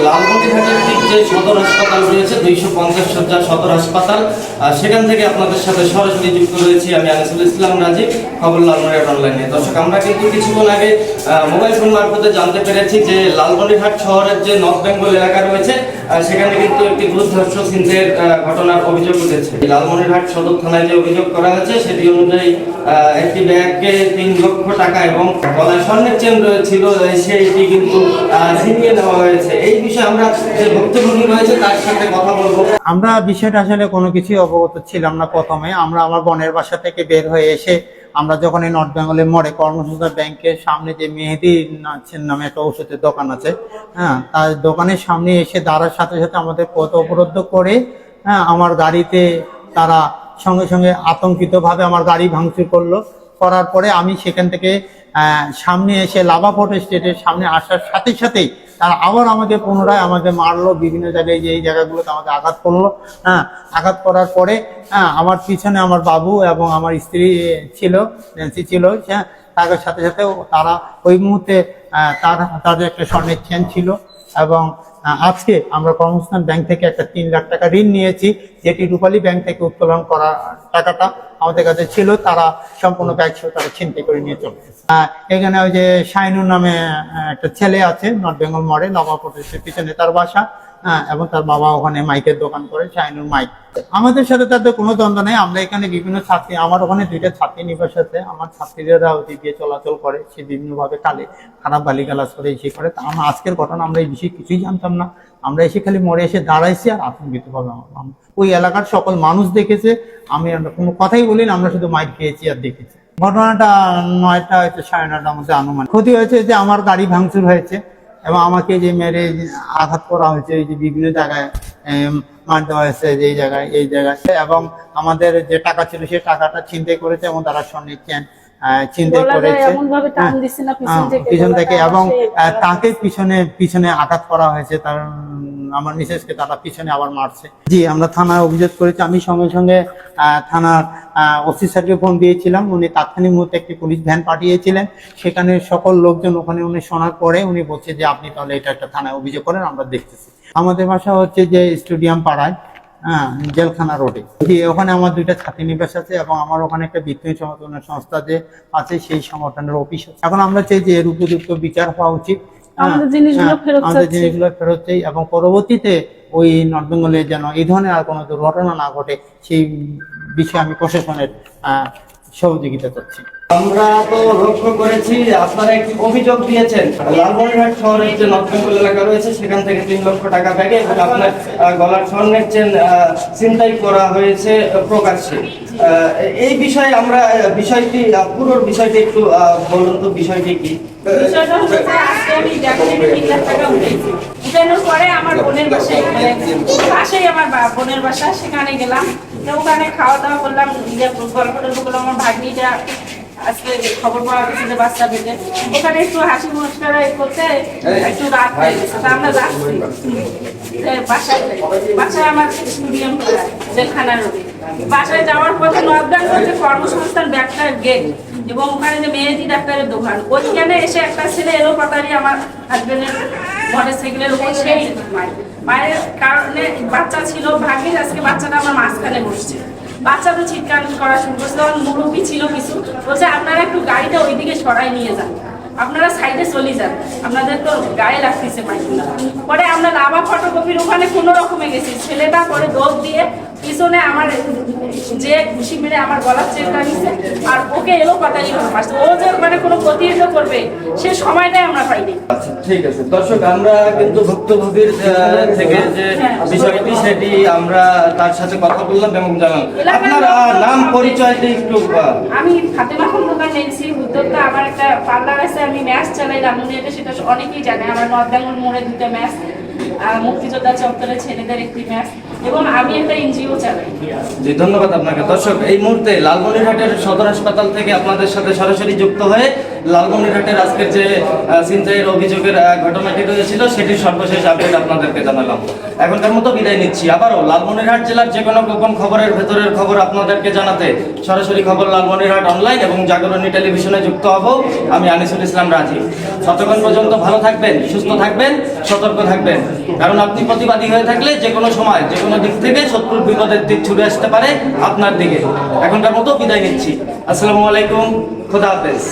লালমনিরহাটের ঠিক যে সদর হাসপাতাল রয়েছে 250 শয্যার সদর হাসপাতাল, সেখান থেকে আপনাদের সাথে সরাসরি যুক্ত রয়েছি আমি আনিসুল ইসলাম রাজীব, খবর লালমনিরহাট অনলাইনে। দর্শক, আমরা কিন্তু কিছুক্ষণ আগে মোবাইল ফোন মারফতে জানতে পেরেছি যে লালমনিরহাট শহরের যে নর্থ বেঙ্গল এলাকা রয়েছে সেখানে কিন্তু একটি দুর্ধর্ষ ছিনতাইয়ের ঘটনার অভিযোগ উঠেছে। লালমনিরহাট সদর থানায় যে অভিযোগ করা হয়েছে সেটি অনুযায়ী একটি ব্যাগে 3 লক্ষ টাকা এবং গলায় স্বর্ণের চেন ছিল সেইটি কিন্তু ছিনিয়ে নেওয়া হয়েছে। এই বিষয়ে আমরা যে ভুক্তভোগী রয়েছে তার সাথে কথা বলবো। আমরা বিষয়টা আসলে কোনো কিছুই অবগত ছিলাম না। প্রথমে আমরা আমার বোনের বাসা থেকে বের হয়ে এসে আমরা যখন এই নর্থ বেঙ্গলের মোড়ে কর্মসংস্থা ব্যাংকের সামনে যে মেহেদি নামে একটা ওষুধের দোকান আছে, হ্যাঁ, তার দোকানের সামনে এসে দাঁড়ার সাথে সাথে আমাদের পথ অবরুদ্ধ করে, হ্যাঁ, আমার গাড়িতে তারা সঙ্গে সঙ্গে আতঙ্কিতভাবে আমার গাড়ি ভাঙচুর করলো। করার পরে আমি সেখান থেকে সামনে এসে লাভাপোর্ট স্টেটের সামনে আসার সাথে সাথেই তারা আবার আমাকে পুনরায় আমাকে মারলো, বিভিন্ন জায়গায় যে এই জায়গাগুলোতে আমাকে আঘাত করলো। হ্যাঁ, আঘাত করার পরে আমার পিছনে আমার বাবু এবং আমার স্ত্রী ছিল, ন্যান্সি ছিল, হ্যাঁ, তার সাথে সাথে তারা ওই মুহূর্তে তাদের একটা স্বর্ণের চেন ছিল। এবং আজকে আমরা কর্মসংস্থান ব্যাংক থেকে একটা 3 লাখ টাকা ঋণ নিয়েছি, যেটি রূপালী ব্যাংক থেকে উত্তোলন করা টাকাটা আমাদের কাছে ছিল, তারা সম্পূর্ণ ব্যাগ ছিল তারা ছিনতাই করে নিয়ে চলে গেছে। এখানে ওই যে শাইনুর নামে একটা ছেলে আছে নর্থ বেঙ্গল মোড়ে লাভাপোর্টের পিছনে তার বাসা, এবং তার বাবা ওখানে মাইকের দোকান করে, শাইনুর মাইক। আমাদের সাথে তাদের কোনো দ্বন্দ্ব নেই। আমরা এখানে বিভিন্ন ছাত্রী, আমার ওখানে 2টা ছাত্রী নিবাস আছে, আমার ছাত্রীরা ওদিক দিয়ে চলাচল করে, সে বিভিন্নভাবে খারাপ গালিগালাজ করে এসে করে। তা আমরা আজকের ঘটনা আমরা এই বিষয়ে কিছুই জানতাম না। আমরা এসে খালি মোড়ে এসে দাঁড়াইছি আর আতঙ্কিতভাবে ওই এলাকার সকল মানুষ দেখেছে, আমি কোনো কথাই বলি না, আমরা শুধু মাইক খেয়েছি আর দেখেছি। ঘটনাটা 9টা হয়তো 9:30টার মধ্যে আনুমানিক। ক্ষতি হয়েছে যে আমার গাড়ি ভাঙচুর হয়েছে এবং আমাকে যে মেরে আঘাত করা হয়েছে, এই যে বিভিন্ন জায়গায় মার দেওয়া হয়েছে, যে এই জায়গায় এবং আমাদের যে টাকা ছিল সেই টাকাটা ছিনতাই করেছে এবং তারা স্বর্ণের চেন ছিনতাই করেছে পিছন থেকে এবং তাকে পিছনে আঘাত করা হয়েছে। তার আমার মিসেসকে তারা পিছনে আবার মারছে। জি, আমরা থানায় অভিযোগ করেছি। আমি সঙ্গে সঙ্গে থানার ওসি স্যারকে ফোন দিয়েছিলাম। উনি তাৎক্ষণিক মুহূর্তে একটি পুলিশ ভ্যান পাঠিয়েছিলেন। সেখানে সকল লোকজন ওখানে উনি শোনার পরে উনি বলছে যে আপনি তাহলে এটা একটা থানায় অভিযোগ করেন, আমরা দেখতেছি। আমাদের বাসা হচ্ছে যে স্টেডিয়াম পাড়ায়, জেলখানা রোডে। ওখানে আমার 2টা ছাত্রী নিবাস আছে এবং আমার ওখানে একটা বিত্তীয় সংস্থা যে আছে সেই সংগঠনের অফিস আছে। এখন আমরা চাই যে এর উপযুক্ত বিচার হওয়া উচিত, আমাদের জিনিসগুলো ফেরত চাই এবং পরবর্তীতে ওই নর্থ বেঙ্গলে যেন এই ধরনের আর কোনো দুর্ঘটনা না ঘটে সেই বিষয়ে আমি প্রশাসনের সহযোগিতা চাচ্ছি। আমরা তো লক্ষ্য করেছি আপনারা একটি অভিযোগ দিয়েছেন লালমনিরহাট শহরের যে নর্থ বেঙ্গল এলাকা রয়েছে সেখান থেকে 3 লক্ষ টাকা ব্যাগে এবং আপনার গলার স্বর্ণের চেন ছিনতাই করা হয়েছে প্রকাশ্যে। এই বিষয়ে আমরা পুরো বিষয়টি একটু বলুন তো, বিষয়টি কি? বিষয়টা হচ্ছে আজকে আমি ব্যাংকে 3 লাখ টাকা উঠেছি। উঠানোর পরে আমার বোনের বাসায় পাশেই আমার বোনের বাসা, সেখানে গেলাম। ওখানে খাওয়া দাওয়া করলাম, গল্প টল্প করলাম। আমার ভাগ্নিটা আজকে খবর পাওয়া গেছে যে বাচ্চা পেটে, ওখানে একটু হাসি মস্করা করতে একটু রাত হয়ে গেছে। তা আমরা যাচ্ছি বাসায় আমার স্টুডিয়াম জেলখানা রোডে। বাসায় যাওয়ার পথে নর্থ বেঙ্গল যে কর্মসংস্থান ব্যাগটার গেট এবং ওখানে যে মেহেদি ডাক্তারের দোকান, ওইখানে এসে একটা ছেলে এলো পাতারি আমার হাজবেন্ডের মোটরসাইকেলের উপর, সেই মায়ের কারণে বাচ্চা ছিল ভাগ্যিস আজকে বাচ্চাটা আমার মাঝখানে বসছে। বাচ্চা তো চিৎকার করা শুরু করছে, তখন মুরব্বী ছিল কিছু, বলছে আপনারা একটু গাড়িটা ওইদিকে সরাই নিয়ে যান, আপনারা সাইডে চলে যান, আপনাদের তো গায়ে লাগতেছে মাইকগুলো। পরে আমরা লাভা ফটোকপির ওখানে কোনো রকমে গেছি, ছেলেটা পরে দৌড় দিয়ে পিছনে আমার যে ঘুষি মেরে আমার গলার চেনটা নিচ্ছে আর ওকে এলো পাতালি মারছে। ও যে মানে কোনো প্রতিহত করবে সে সময়টাই আমরা পাইনি। আচ্ছা, ঠিক আছে। দর্শক, আমরা কিন্তু ভুক্তভোগীর থেকে যে বিষয়টি সেটি আমরা তার সাথে কথা বললাম এবং জানালাম। আপনার নাম পরিচয়টি একটু। আমি ফাতেমা খন্দকার নেন্সি, উদ্যোক্তা। আমার একটা পার্লার আছে, আমি ম্যাচ চালাই রামুনিয়াতে, সেটা অনেকেই জানে। আমার নর্থ বেঙ্গল মোড়ে 2টা ম্যাচ, মুক্তিযোদ্ধা চত্বরে ছেলেদের একটি ম্যাচ, এবং আমি একটা এনজিও চালাই। জি, ধন্যবাদ আপনাকে। দর্শক, এই মুহূর্তে লালমনিরহাটের সদর হাসপাতাল থেকে আপনাদের সাথে সরাসরি যুক্ত হয়ে লালমনিরহাটের আজকের যে ছিনতাইয়ের অভিযোগের ঘটনাটি রয়েছিল সেটির সর্বশেষ আপডেট আপনাদেরকে জানালাম। এখনকার মতো বিদায় নিচ্ছি। আবারও লালমনিরহাট জেলার যে কোনো গোপন খবরের ভেতরের খবর আপনাদেরকে জানাতে সরাসরি খবর লালমনিরহাট অনলাইন এবং জাগরণী টেলিভিশনে যুক্ত হব আমি আনিসুল ইসলাম রাজীব। ততক্ষণ পর্যন্ত ভালো থাকবেন, সুস্থ থাকবেন, সতর্ক থাকবেন, কারণ আপনি প্রতিবাদী হয়ে থাকলে যে কোনো সময় যে কোনো দিক থেকে শত্রুর বিপদের দিক ছুটে আসতে পারে আপনার দিকে। এখনকার মতো বিদায় নিচ্ছি। আসসালামু আলাইকুম, খোদা হাফেজ।